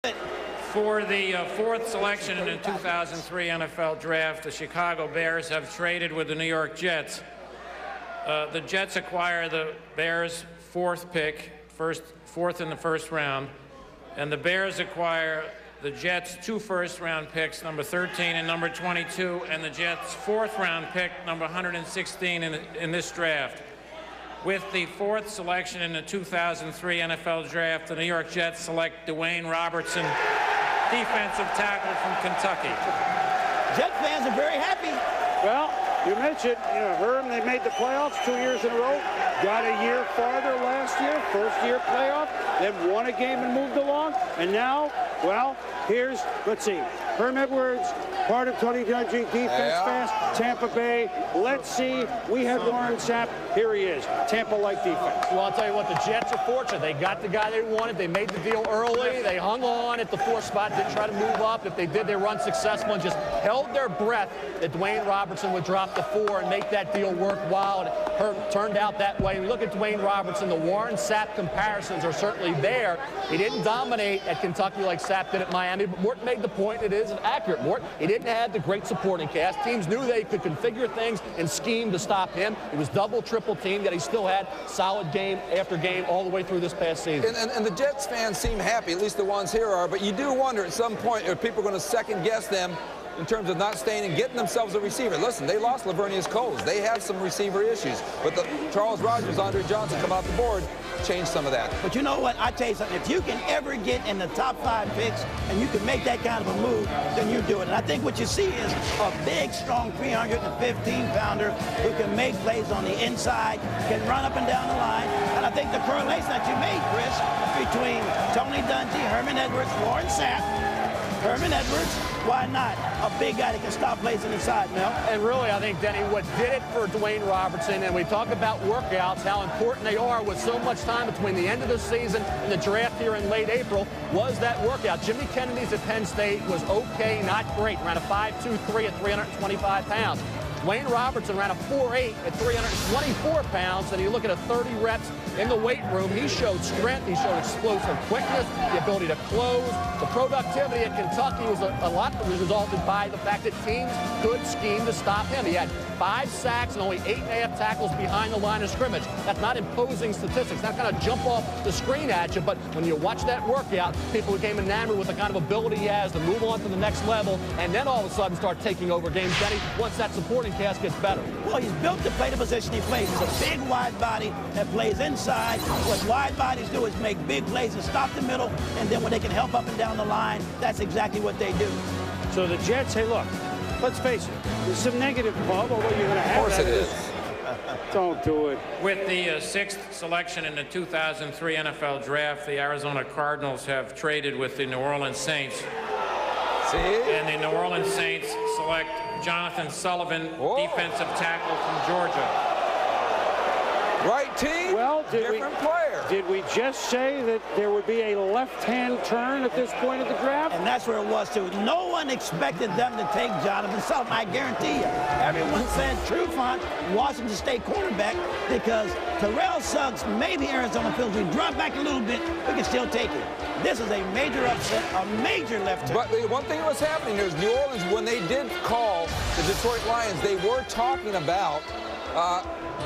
For the fourth selection in the 2003 NFL Draft, the Chicago Bears have traded with the New York Jets. The Jets acquire the Bears' fourth pick, fourth in the first round, and the Bears acquire the Jets' 2 first-round picks, number 13 and number 22, and the Jets' 4th-round pick, number 116 in this draft. With the 4th selection in the 2003 NFL Draft, the New York Jets select Dewayne Robertson, defensive tackle from Kentucky. Jet fans are very happy. Well, you mentioned, Herm, they made the playoffs 2 years in a row, got a year farther last year, first-year playoff, then won a game and moved along, and now, well, here's, let's see, Herm Edwards, part of Tony Dungy, defense fast, Tampa Bay. Let's see, we had Warren Sapp. Here he is, Tampa-like defense. Well, I'll tell you what, the Jets are fortunate. They got the guy they wanted. They made the deal early. They hung on at the 4th spot, didn't try to move up. If they did, they were unsuccessful and just held their breath that Dewayne Robertson would drop to 4 and make that deal worthwhile. It turned out that way. We look at Dewayne Robertson, the Warren Sapp comparisons are certainly there. He didn't dominate at Kentucky like Sapp did at Miami, but Morton made the point, it is accurate, Morton. He didn't have the great supporting cast. Teams knew they could configure things and scheme to stop him. It was double, triple team, yet he still had solid game after game all the way through this past season. And the Jets fans seem happy, at least the ones here are, but you do wonder at some point if people are going to second-guess them in terms of not staying and getting themselves a receiver. Listen, they lost Lavernius Coles. They have some receiver issues. But the Charles Rogers, Andre Johnson come out the board, changed some of that. But you know what? I tell you something. If you can ever get in the top 5 picks and you can make that kind of a move, then you do it. And I think what you see is a big, strong 315-pounder who can make plays on the inside, can run up and down the line. And I think the correlation that you made, Chris, between Tony Dungy, Herman Edwards, Warren Sapp, Herman Edwards, why not? A big guy that can stop plays on the side, Mel. And really, I think, Denny, what did it for Dewayne Robertson, and we talk about workouts, how important they are with so much time between the end of the season and the draft here in late April, was that workout. Jimmy Kennedy's at Penn State was okay, not great. Ran a 5.23 at 325 pounds. Dewayne Robertson ran a 4.8 at 324 pounds, and you look at a 30 reps in the weight room, he showed strength, he showed explosive quickness, the ability to close. The productivity at Kentucky was a lot that was resulted by the fact that teams could scheme to stop him. He had 5 sacks and only 8.5 tackles behind the line of scrimmage. That's not imposing statistics. Not going to jump off the screen at you, but when you watch that workout, people became enamored with the kind of ability he has to move on to the next level and then all of a sudden start taking over games. Denny, once that supporting cast gets better. Well, he's built to play the position he plays. He's a big wide body that plays inside. What wide bodies do is make big plays and stop the middle, and then when they can help up and down the line, that's exactly what they do. So the Jets, hey, look, let's face it, there's some negative bubble that you're going to have. Of course it is. Don't do it. With the 6th selection in the 2003 NFL Draft, the Arizona Cardinals have traded with the New Orleans Saints. See? And the New Orleans Saints select Johnathan Sullivan, defensive tackle from Georgia. Right team, well, different player. Did we just say that there would be a left-hand turn at this point of the draft? And that's where it was, too. No one expected them to take Johnathan Sullivan, I guarantee you. Everyone said Trufant, Washington State quarterback, because Terrell Suggs, maybe Arizona feels we drop back a little bit, we can still take it. This is a major upset, a major left turn. But the one thing that was happening here is New Orleans, when they did call the Detroit Lions, they were talking about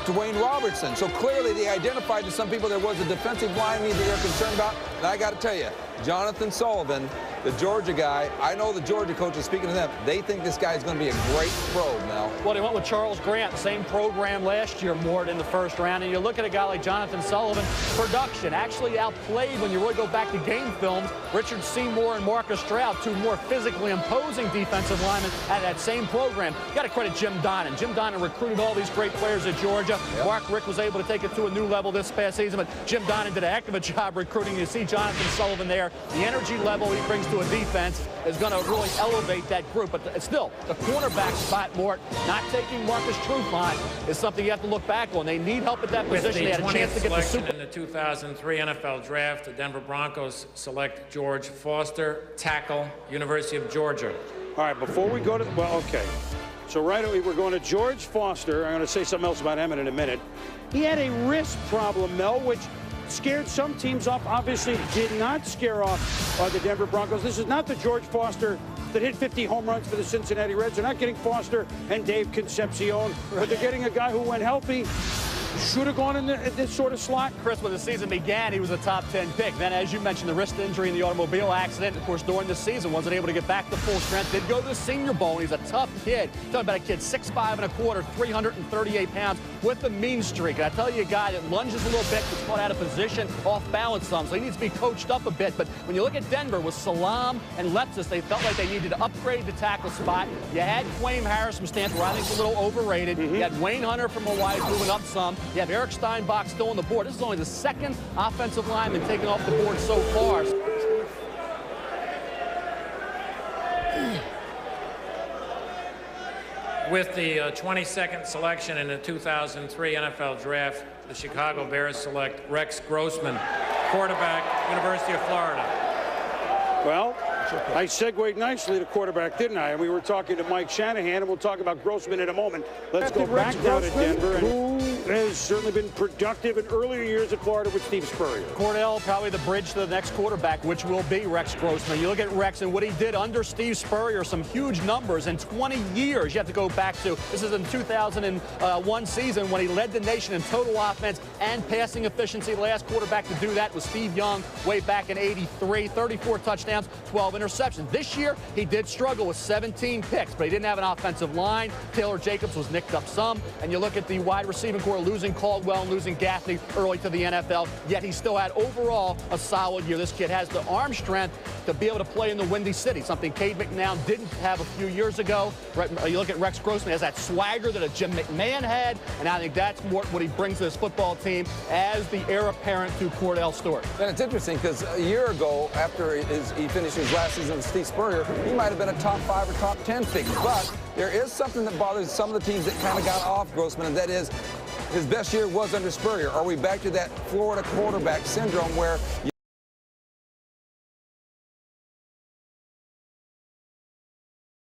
Dewayne Robertson. So clearly they identified to some people there was a defensive line need that they're concerned about. And I got to tell you, Johnathan Sullivan, the Georgia guy, I know the Georgia coach is speaking to them. They think this guy is going to be a great pro, Mel. Well, they went with Charles Grant, same program last year, Mort, in the first round. And you look at a guy like Johnathan Sullivan, production actually outplayed when you really go back to game films. Richard Seymour and Marcus Stroud, 2 more physically imposing defensive linemen at that same program. You got to credit Jim Donnan. Jim Donnan recruited all these great players at Georgia. Yep. Mark Richt was able to take it to a new level this past season, but Jim Donnan did a heck of a job recruiting. You see Johnathan Sullivan there. The energy level he brings to a defense is going to really elevate that group. But still, the cornerback spot, Mort, not taking Marcus Trufant is something you have to look back on. They need help at that position. They had a chance to get the Super. In the 2003 NFL Draft, the Denver Broncos select George Foster, tackle, University of Georgia. All right, before we go to, well, okay. So right away, we're going to George Foster. I'm going to say something else about him in a minute. He had a wrist problem, Mel, which scared some teams off. Obviously did not scare off the Denver Broncos. This is not the George Foster that hit 50 home runs for the Cincinnati Reds. They're not getting Foster and Dave Concepcion, but they're getting a guy who, when healthy, should have gone in this sort of slot. Chris, when the season began, he was a top 10 pick. Then, as you mentioned, the wrist injury in the automobile accident, of course, during the season, wasn't able to get back to full strength. Did go to the Senior Bowl, and he's a tough kid. Talking about a kid 6'5", 338 pounds with a mean streak. And I tell you, a guy that lunges a little bit, gets caught out of position, off balance some, so he needs to be coached up a bit. But when you look at Denver with Salam and Lepsis, they felt like they needed to upgrade the tackle spot. You had Quaim Harris from Stanford, I think, a little overrated. You had Wayne Hunter from Hawaii moving up some. You have Eric Steinbach still on the board. This is only the second offensive lineman taken off the board so far. With the 22nd selection in the 2003 NFL Draft, the Chicago Bears select Rex Grossman, quarterback, University of Florida. Well, I segued nicely to quarterback, didn't I? And we were talking to Mike Shanahan, and we'll talk about Grossman in a moment. Let's go back down to Denver, who has certainly been productive in earlier years at Florida with Steve Spurrier. Cordell, probably the bridge to the next quarterback, which will be Rex Grossman. You look at Rex and what he did under Steve Spurrier, some huge numbers in 20 years. You have to go back to, this is in 2001 season when he led the nation in total offense and passing efficiency. The last quarterback to do that was Steve Young way back in '83, 34 touchdowns, 12 interceptions. This year, he did struggle with 17 picks, but he didn't have an offensive line. Taylor Jacobs was nicked up some. And you look at the wide receiving core, losing Caldwell and losing Gaffney early to the NFL, yet he still had overall a solid year. This kid has the arm strength to be able to play in the Windy City, something Cade McNown didn't have a few years ago. You look at Rex Grossman, has that swagger that a Jim McMahon had, and I think that's what he brings to this football team as the heir apparent to Cordell Stewart. And it's interesting because a year ago, after he finished his last season with Steve Spurrier, he might have been a top 5 or top 10 pick. But there is something that bothers some of the teams that kind of got off Grossman, and that is his best year was under Spurrier. Are we back to that Florida quarterback syndrome where